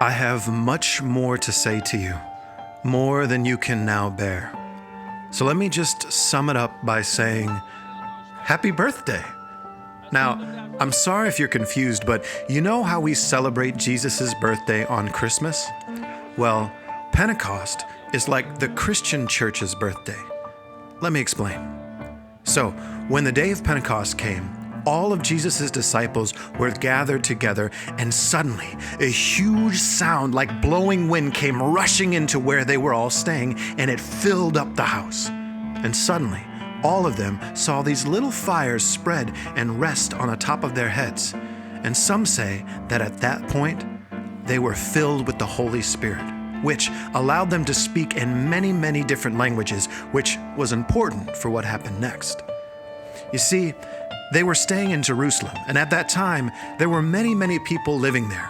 I have much more to say to you, more than you can now bear. So let me just sum it up by saying, Happy birthday! Now, I'm sorry if you're confused, but you know how we celebrate Jesus' birthday on Christmas? Well, Pentecost is like the Christian church's birthday. Let me explain. So, when the day of Pentecost came, all of Jesus' disciples were gathered together, and suddenly a huge sound like blowing wind came rushing into where they were all staying, and it filled up the house. And suddenly, all of them saw these little fires spread and rest on the top of their heads. And some say that at that point, they were filled with the Holy Spirit, which allowed them to speak in many, many different languages, which was important for what happened next. You see, they were staying in Jerusalem, and at that time, there were many, many people living there,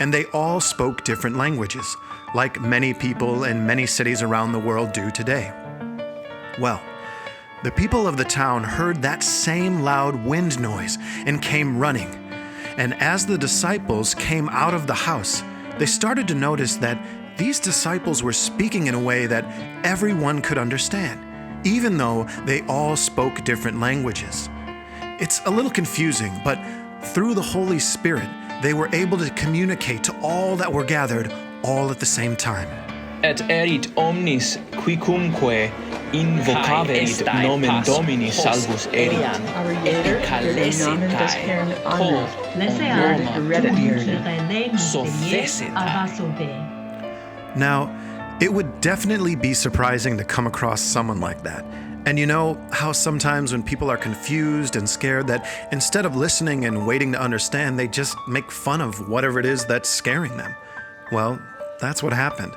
and they all spoke different languages, like many people in many cities around the world do today. Well, the people of the town heard that same loud wind noise and came running. And as the disciples came out of the house, they started to notice that these disciples were speaking in a way that everyone could understand, even though they all spoke different languages. It's a little confusing, but through the Holy Spirit, they were able to communicate to all that were gathered all at the same time. Et erit omnis quicumque invocaverit nomen Domini salvus erit, et calesitae to Roma sofesitae. Now, it would definitely be surprising to come across someone like that. And you know how sometimes when people are confused and scared that instead of listening and waiting to understand, they just make fun of whatever it is that's scaring them? Well, that's what happened.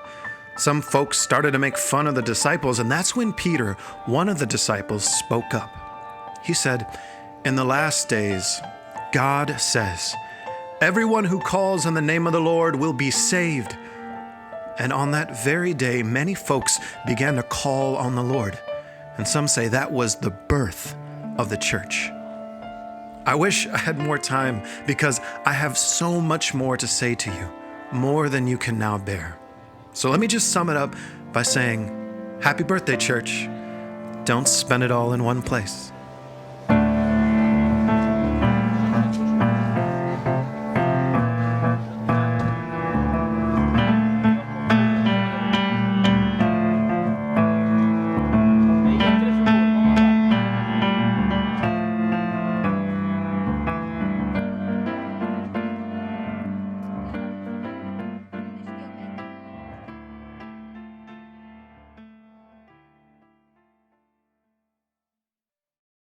Some folks started to make fun of the disciples, and that's when Peter, one of the disciples, spoke up. He said, "In the last days, God says, everyone who calls on the name of the Lord will be saved." And on that very day, many folks began to call on the Lord. And some say that was the birth of the church. I wish I had more time because I have so much more to say to you, more than you can now bear. So let me just sum it up by saying, Happy birthday, church. Don't spend it all in one place.